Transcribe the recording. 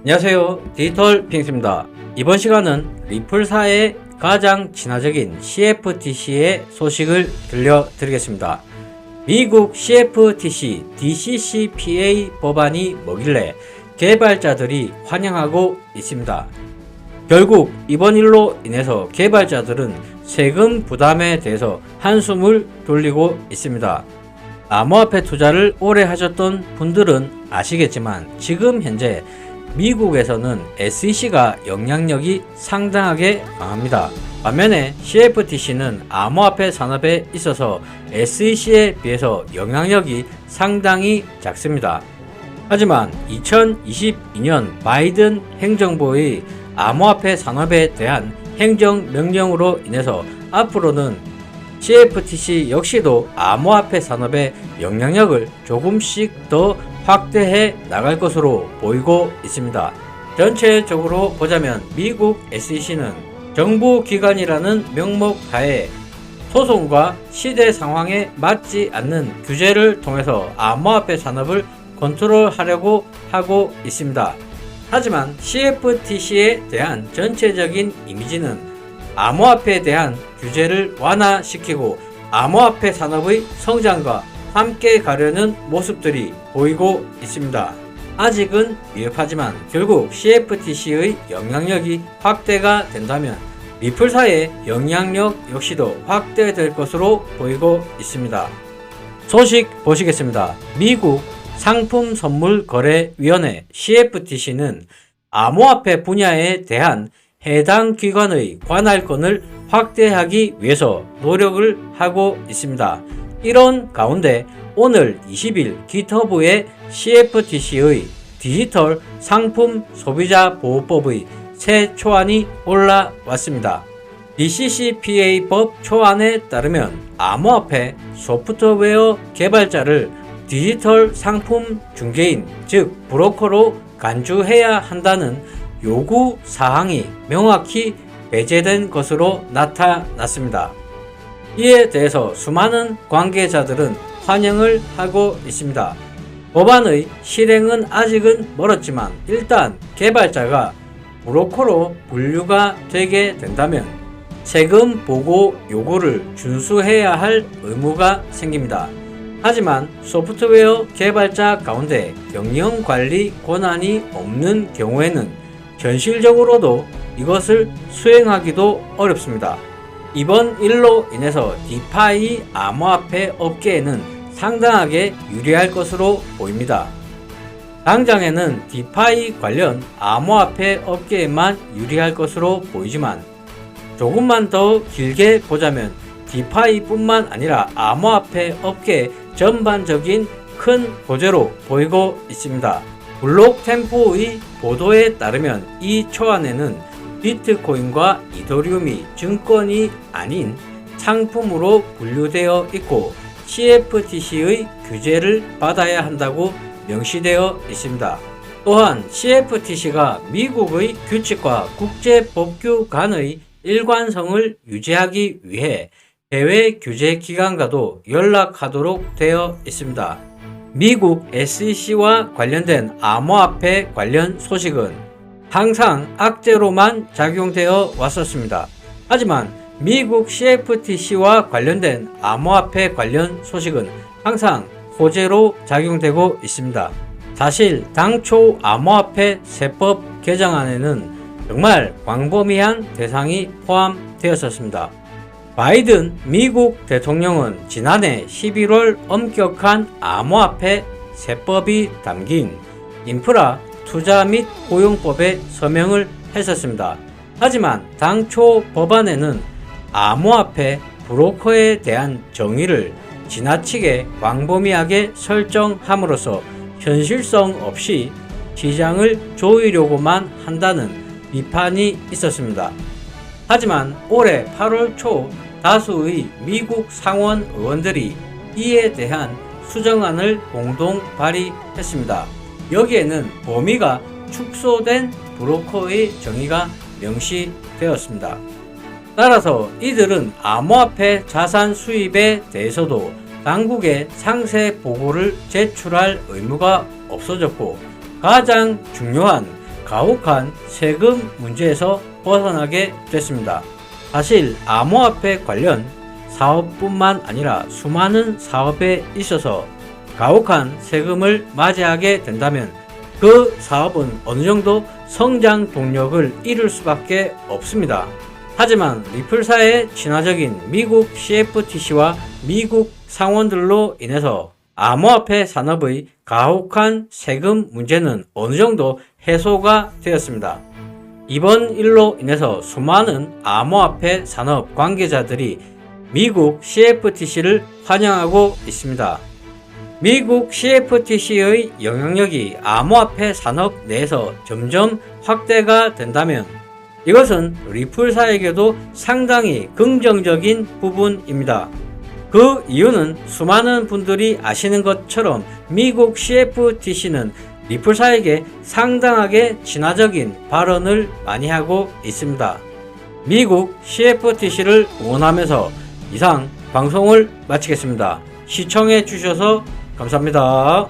안녕하세요, 디지털 핑스입니다. 이번 시간은 리플사의 가장 친화적인 CFTC의 소식을 들려드리겠습니다. 미국 CFTC DCCPA 법안이 뭐길래 개발자들이 환영하고 있습니다. 결국 이번 일로 인해서 개발자들은 세금 부담에 대해서 한숨을 돌리고 있습니다. 암호화폐 투자를 오래 하셨던 분들은 아시겠지만 지금 현재 미국에서는 SEC가 영향력이 상당하게 강합니다. 반면에 CFTC는 암호화폐 산업에 있어서 SEC에 비해서 영향력이 상당히 작습니다. 하지만 2022년 바이든 행정부의 암호화폐 산업에 대한 행정명령으로 인해서 앞으로는 CFTC 역시도 암호화폐 산업의 영향력을 조금씩 더 확대해 나갈 것으로 보이고 있습니다. 전체적으로 보자면 미국 SEC는 정부기관이라는 명목 하에 소송과 시대 상황에 맞지 않는 규제를 통해서 암호화폐 산업을 컨트롤하려고 하고 있습니다. 하지만 CFTC에 대한 전체적인 이미지는 암호화폐에 대한 규제를 완화시키고 암호화폐 산업의 성장과 함께 가려는 모습들이 보이고 있습니다. 아직은 미흡하지만 결국 CFTC의 영향력이 확대가 된다면 리플사의 영향력 역시도 확대될 것으로 보이고 있습니다. 소식 보시겠습니다. 미국 상품선물거래위원회 CFTC는 암호화폐 분야에 대한 해당 기관의 관할권을 확대하기 위해서 노력을 하고 있습니다. 이런 가운데 오늘 20일 기터브의 CFTC의 디지털 상품 소비자 보호법의 새 초안이 올라왔습니다. DCCPA법 초안에 따르면 암호화폐 소프트웨어 개발자를 디지털 상품 중개인 즉 브로커로 간주해야 한다는 요구 사항이 명확히 배제된 것으로 나타났습니다. 이에 대해서 수많은 관계자들은 환영을 하고 있습니다. 법안의 실행은 아직은 멀었지만 일단 개발자가 브로커로 분류가 되게 된다면 세금 보고 요구를 준수해야 할 의무가 생깁니다. 하지만 소프트웨어 개발자 가운데 경영관리 권한이 없는 경우에는 현실적으로도 이것을 수행하기도 어렵습니다. 이번 일로 인해서 디파이 암호화폐 업계에는 상당하게 유리할 것으로 보입니다. 당장에는 디파이 관련 암호화폐 업계에만 유리할 것으로 보이지만 조금만 더 길게 보자면 디파이 뿐만 아니라 암호화폐 업계 전반적인 큰 호재로 보이고 있습니다. 블록템포의 보도에 따르면 이 초안에는 비트코인과 이더리움이 증권이 아닌 상품으로 분류되어 있고 CFTC의 규제를 받아야 한다고 명시되어 있습니다. 또한 CFTC가 미국의 규칙과 국제법규 간의 일관성을 유지하기 위해 해외 규제 기관과도 연락하도록 되어 있습니다. 미국 SEC와 관련된 암호화폐 관련 소식은 항상 악재로만 작용되어 왔었습니다. 하지만 미국 CFTC와 관련된 암호화폐 관련 소식은 항상 호재로 작용되고 있습니다. 사실 당초 암호화폐 세법 개정안에는 정말 광범위한 대상이 포함되었었습니다. 바이든 미국 대통령은 지난해 11월 엄격한 암호화폐 세법이 담긴 인프라 투자 및 고용법에 서명을 했었습니다. 하지만 당초 법안에는 암호화폐 브로커에 대한 정의를 지나치게 광범위하게 설정함으로써 현실성 없이 시장을 조이려고만 한다는 비판이 있었습니다. 하지만 올해 8월 초 다수의 미국 상원 의원들이 이에 대한 수정안을 공동 발의했습니다. 여기에는 범위가 축소된 브로커의 정의가 명시되었습니다. 따라서 이들은 암호화폐 자산 수입에 대해서도 당국에 상세 보고를 제출할 의무가 없어졌고 가장 중요한 가혹한 세금 문제에서 벗어나게 됐습니다. 사실 암호화폐 관련 사업뿐만 아니라 수많은 사업에 있어서 가혹한 세금을 맞이하게 된다면 그 사업은 어느 정도 성장 동력을 잃을 수밖에 없습니다. 하지만 리플사의 친화적인 미국 CFTC와 미국 상원들로 인해서 암호화폐 산업의 가혹한 세금 문제는 어느 정도 해소가 되었습니다. 이번 일로 인해서 수많은 암호화폐 산업 관계자들이 미국 CFTC를 환영하고 있습니다. 미국 CFTC의 영향력이 암호화폐 산업 내에서 점점 확대가 된다면 이것은 리플사에게도 상당히 긍정적인 부분입니다. 그 이유는 수많은 분들이 아시는 것처럼 미국 CFTC는 리플사에게 상당하게 친화적인 발언을 많이 하고 있습니다. 미국 CFTC를 응원하면서 이상 방송을 마치겠습니다. 시청해 주셔서 감사합니다.